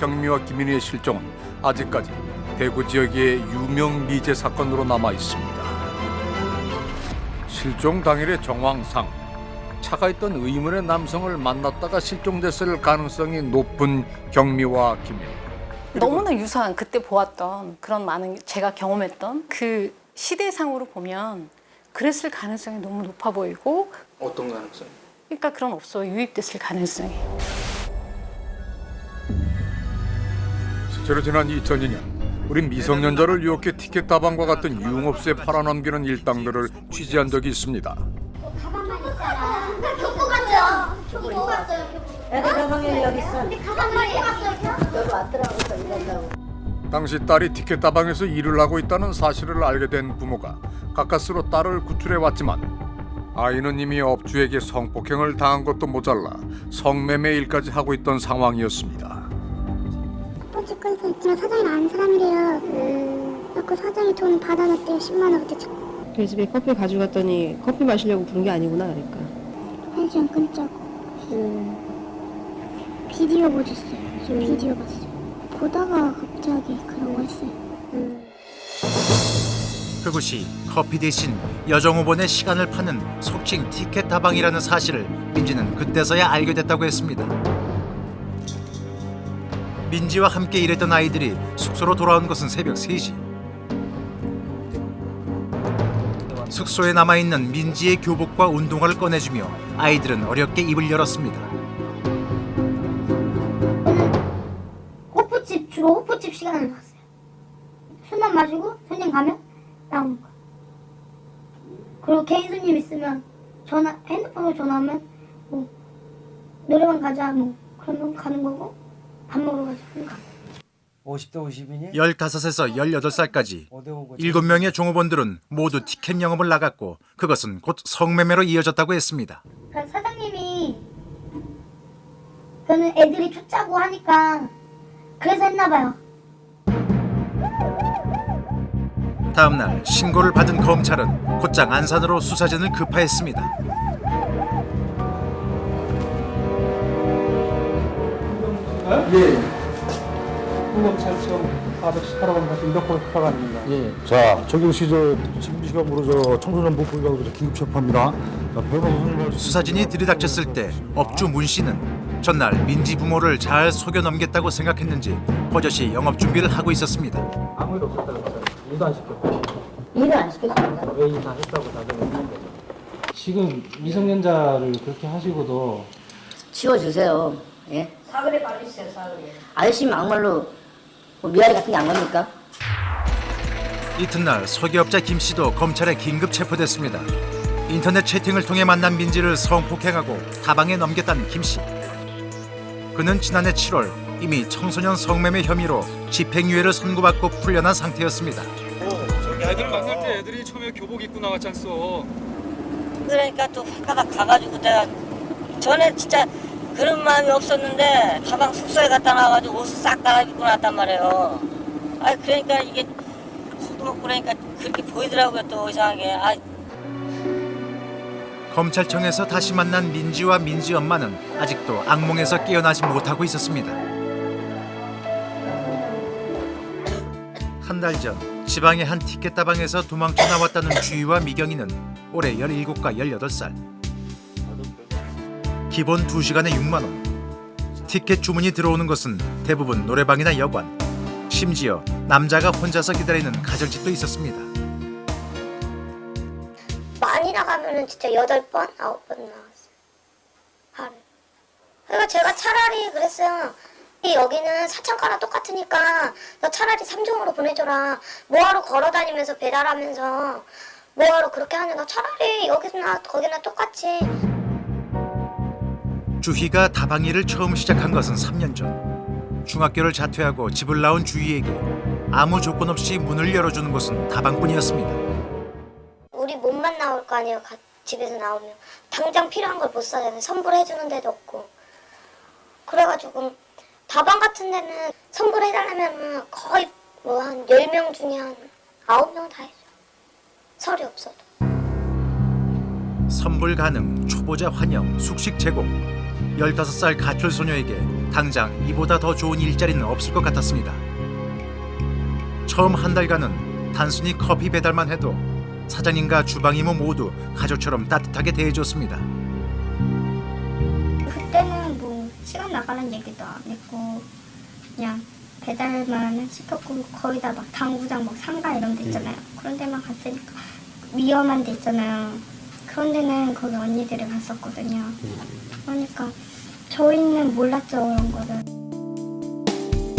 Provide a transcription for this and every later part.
경미와 김민희의 실종은 아직까지 대구 지역의 유명 미제 사건으로 남아 있습니다. 실종 당일의 정황상 차가 있던 의문의 남성을 만났다가 실종됐을 가능성이 높은 경미와 김민희. 너무나 유사한 그때 보았던 그런 많은 제가 경험했던 그 시대상으로 보면 그랬을 가능성이 너무 높아 보이고. 어떤 가능성? 그러니까 그런 업소에 유입됐을 가능성이. 실제로 지난 2002년 우리 미성년자를 유혹해 티켓 다방과 같은 유흥업소에 팔아넘기는 일당들을 취재한 적이 있습니다. 가방만 있잖아. 교복 갔죠? 교복 갔어요. 애들 가방에 여기 있어. 가방만 입고 갔어요. 여기 왔더라고. 이런다고. 당시 딸이 티켓 다방에서 일을 하고 있다는 사실을 알게 된 부모가 가까스로 딸을 구출해 왔지만 아이는 이미 업주에게 성폭행을 당한 것도 모자라 성매매 일까지 하고 있던 상황이었습니다. 어쨌건 있지만 사장이 아는 사람이래요. 그래서 사장이 돈 받아놨대요. 10만 원 그때. 저희 집에 커피 가져갔더니 커피 마시려고 부른 게 아니구나 그러니까. 1시간 끊자고. 비디오 보셨어요. 저 비디오 봤어요. 보다가 갑자기 그런 거 했어요. 그곳이 커피 대신 여정 5번의 시간을 파는 속칭 티켓 다방이라는 사실을 민지는 그때서야 알게 됐다고 했습니다. 민지와 함께 일했던 아이들이 숙소로 돌아온 것은 새벽 3시. 숙소에 남아있는 민지의 교복과 운동화를 꺼내주며 아이들은 어렵게 입을 열었습니다. 호프집 주로 호프집 시간을 나왔어요. 술만 마시고 손님 가면 나오는 거야. 그리고 개인 손님 있으면 핸드폰으로 전화하면 뭐 노래방 가자 뭐 그러면 가는 거고 밥 먹으러 가자 그럼 가. 50대 50이니? 15에서 18살까지 5대5고 7명의 종업원들은 모두 티켓 영업을 나갔고 그것은 곧 성매매로 이어졌다고 했습니다. 그러니까 사장님이 그는 애들이 쫓자고 하니까 그래서 했나 봐요. 다음 날 신고를 받은 검찰은 곧장 안산으로 수사진을 급파했습니다. 예. 흥금찰청 418번 같은 인덕골 수사관입니다. 예. 자, 저기 혹시 지금 이 시간으로 청소년 보호구역으로 긴급 체포합니다. 자, 변호사 선생님. 수사진이 들이닥쳤을 때 업주 문 씨는 전날 민지 부모를 잘 속여 넘겠다고 생각했는지 버젓이 영업 준비를 하고 있었습니다. 아무 일 없었다고 했잖아요. 일도 안 시켰고. 일을 안 시켰습니다. 왜 인사했다고 다들 했는데. 지금 미성년자를 그렇게 하시고도 치워주세요. 예? 사거리 받으세요, 사거리. 아저씨 막말로 뭐 미아리 같은 게 안 갑니까? 이튿날 소개업자 김 씨도 검찰에 긴급 체포됐습니다. 인터넷 채팅을 통해 만난 민지를 성폭행하고 다방에 넘겼다는 김 씨. 그는 지난해 7월 이미 청소년 성매매 혐의로 집행유예를 선고받고 풀려난 상태였습니다. 애들 만날 때 애들이 처음에 교복 입고 나왔지 않소. 그러니까 또 가다 가가지고 내가 전에 진짜 그런 마음이 없었는데 다방 숙소에 갔다 나와가지고 옷을 싹 갈아입고 나왔단 말이에요. 아 그러니까 이게 술도 먹고 그러니까 그렇게 보이더라고요 또 이상하게. 검찰청에서 다시 만난 민지와 민지 엄마는 아직도 악몽에서 깨어나지 못하고 있었습니다. 한 달 전 지방의 한 티켓 다방에서 도망쳐 나왔다는 주희와 미경이는 올해 17과 18살. 기본 2시간에 6만 원. 티켓 주문이 들어오는 것은 대부분 노래방이나 여관. 심지어 남자가 혼자서 기다리는 가정집도 있었습니다. 많이 나가면은 진짜 8번, 9번 나왔어요. 하루에. 그러니까 제가 차라리 그랬어요. 여기는 사창가랑 똑같으니까 너 차라리 3종으로 보내줘라. 뭐하러 걸어다니면서 배달하면서 뭐하러 그렇게 하냐. 너 차라리 여기나 거기나 똑같이. 주희가 다방 일을 처음 시작한 것은 3년 전. 중학교를 자퇴하고 집을 나온 주희에게 아무 조건 없이 문을 열어주는 곳은 다방뿐이었습니다. 우리 몸만 나올 거 아니에요. 집에서 나오면. 당장 필요한 걸 못 사잖아요. 선불해주는 데도 없고. 그래가지고 다방 같은 데는 선불해달라면 거의 뭐 한 10명 중에 한 9명 다 해줘. 설이 없어도. 선불 가능, 초보자 환영, 숙식 제공. 15살 가출 소녀에게 당장 이보다 더 좋은 일자리는 없을 것 같았습니다. 처음 한 달간은 단순히 커피 배달만 해도 사장님과 주방이모 모두 가족처럼 따뜻하게 대해줬습니다. 그때는 뭐 시간 나가는 얘기도 안 했고 그냥 배달만 시켰고 거의 다 막 당구장 막 상가 이런 데 있잖아요. 그런 데만 갔으니까 위험한 데 있잖아요. 그런 데는 거기 언니들이 갔었거든요. 그러니까 저희는 몰랐죠 그런 거를.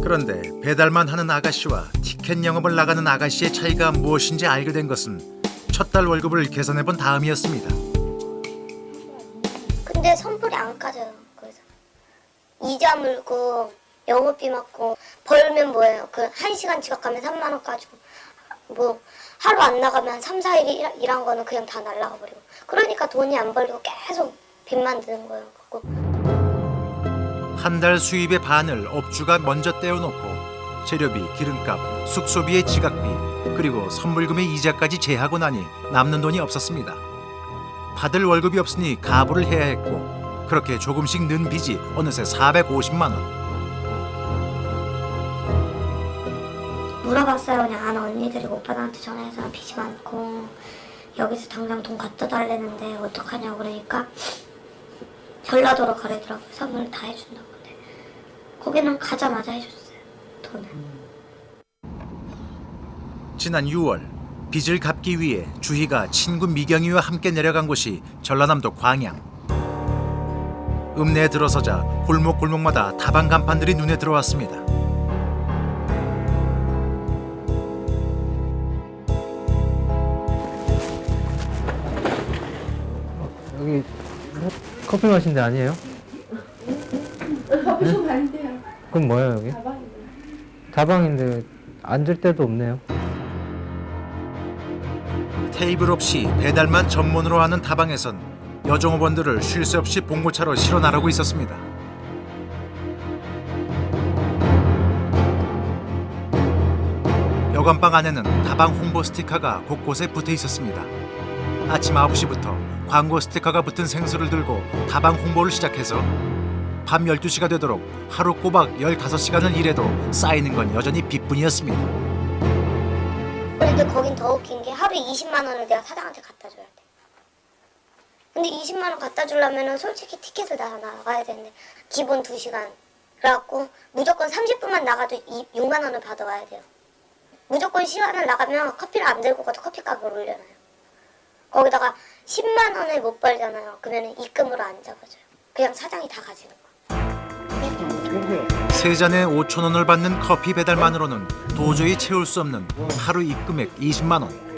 그런데 배달만 하는 아가씨와 티켓 영업을 나가는 아가씨의 차이가 무엇인지 알게 된 것은 첫 달 월급을 계산해 본 다음이었습니다. 근데 선불이 안 까져요. 그래서 이자 물고 영업비 맞고 벌면 뭐예요? 그 1시간 지각하면 3만 원 까지고 뭐 하루 안 나가면 3, 4일 일한 거는 그냥 다 날라가 버리고 그러니까 돈이 안 벌리고 계속 빚만 드는 거예요. 한 달 수입의 반을 업주가 먼저 떼어놓고 재료비, 기름값, 숙소비의 지각비 그리고 선물금의 이자까지 제하고 나니 남는 돈이 없었습니다. 받을 월급이 없으니 가부를 해야 했고 그렇게 조금씩 는 빚이 어느새 450만 원. 물어봤어요. 그냥 아는 언니들이 오빠들한테 전화해서 빚이 많고 여기서 당장 돈 갖다 달래는데 어떡하냐고 그러니까 전라도로 가래더라고요. 선물을 다 해준다고. 근데 거기는 가자마자 해줬어요. 돈을. 지난 6월 빚을 갚기 위해 주희가 친구 미경이와 함께 내려간 곳이 전라남도 광양. 읍내에 들어서자 골목골목마다 다방 간판들이 눈에 들어왔습니다. 여기 커피 마신 데 아니에요? 커피숍 아닌데요. 그럼 뭐예요 여기? 다방인데 앉을 데도 없네요. 테이블 없이 배달만 전문으로 하는 다방에선 여종업원들을 쉴 새 없이 봉고차로 실어 나르고 있었습니다. 여관방 안에는 다방 홍보 스티커가 곳곳에 붙어 있었습니다. 아침 9시부터 광고 스티커가 붙은 생수를 들고 다방 홍보를 시작해서 밤 12시가 되도록 하루 꼬박 15시간을 일해도 쌓이는 건 여전히 빚뿐이었습니다. 근데 거긴 더 웃긴 게 하루에 20만 원을 내가 사장한테 갖다 줘야 돼. 근데 20만 원 갖다 주려면 솔직히 티켓을 다 나가야 되는데 기본 2시간. 그래갖고 무조건 30분만 나가도 6만 원을 받아와야 돼요. 무조건 시간을 나가면 커피를 안 들고 가도 커피값을 올려놔요. 거기다가 10만 원을 못 벌잖아요. 그러면 입금으로 안 잡아줘요. 그냥 사장이 다 가지는 거예요. 세 잔에 5천 원을 받는 커피 배달만으로는 도저히 채울 수 없는 하루 입금액 20만 원.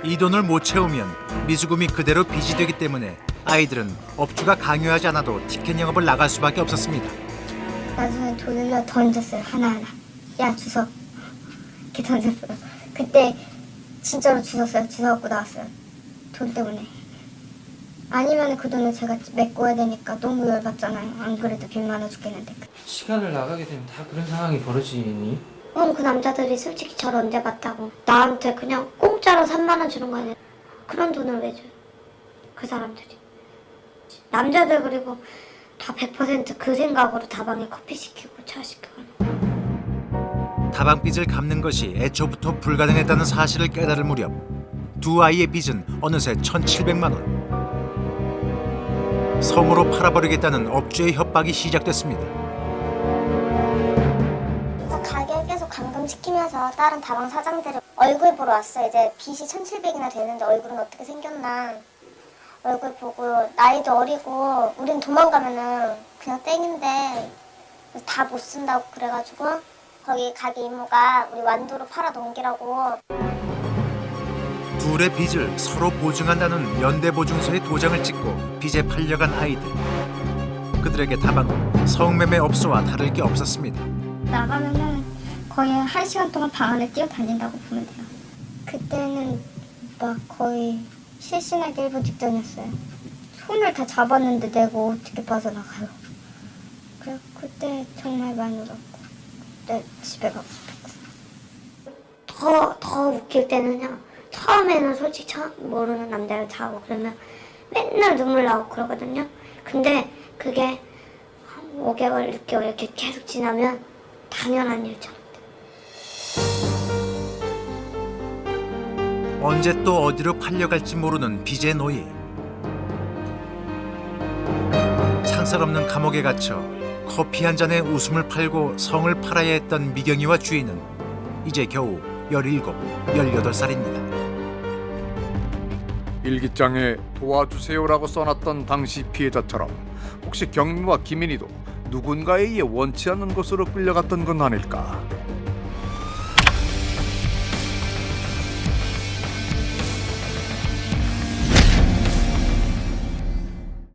이 돈을 못 채우면 미수금이 그대로 빚이 되기 때문에 아이들은 업주가 강요하지 않아도 티켓 영업을 나갈 수밖에 없었습니다. 나중에 돈을 던졌어요. 하나하나. 야 주워. 이렇게 던졌어요. 그때 진짜로 주웠어요. 주워갖고 나왔어요. 돈 때문에. 아니면 그 돈을 제가 메꿔야 되니까 너무 열받잖아요. 안 그래도 빚 많아 죽겠는데. 시간을 나가게 되면 다 그런 상황이 벌어지니? 그 남자들이 솔직히 저를 언제 봤다고. 나한테 그냥 공짜로 3만 원 주는 거 아니에요. 그런 돈을 왜 줘요? 그 사람들이. 남자들 그리고 다 100% 그 생각으로 다방에 커피 시키고 차 시키고. 다방 빚을 갚는 것이 애초부터 불가능했다는 사실을 깨달을 무렵 두 아이의 빚은 어느새 1,700만 원. 성으로 팔아버리겠다는 업주의 협박이 시작됐습니다. 그래서 가게 계속 감금시키면서 다른 다방 사장들을 얼굴 보러 왔어요. 이제 빚이 1,700이나 되는데 얼굴은 어떻게 생겼나. 얼굴 보고 나이도 어리고 우린 도망가면은 그냥 땡인데 다 못 쓴다고 그래가지고 거기 가게 이모가 우리 완도로 팔아 넘기라고. 둘의 빚을 서로 보증한다는 연대보증서에 도장을 찍고 빚에 팔려간 아이들. 그들에게 다방은 성매매 업소와 다를 게 없었습니다. 나가면은 거의 1시간 동안 방 안에 뛰어다닌다고 보면 돼요. 그때는 막 거의 실신하기 일보 직전이었어요. 손을 다 잡았는데 내가 어떻게 빠져나가요. 그래 그때 정말 많이 울었고 그때 집에 가고 싶었고. 더 웃길 때는요. 처음에는 솔직히 처음 모르는 남자를 자고 그러면 맨날 눈물 나고 그러거든요. 근데 그게 한 5개월, 6개월 이렇게 계속 지나면 당연한 일처럼. 언제 또 어디로 팔려갈지 모르는 빚의 노예. 창살 없는 감옥에 갇혀 커피 한 잔에 웃음을 팔고 성을 팔아야 했던 미경이와 주인은 이제 겨우 17, 18살입니다. 일기장에 도와주세요라고 써놨던 당시 피해자처럼 혹시 경미와 김인희도 누군가에 의해 원치 않는 곳으로 끌려갔던 건 아닐까?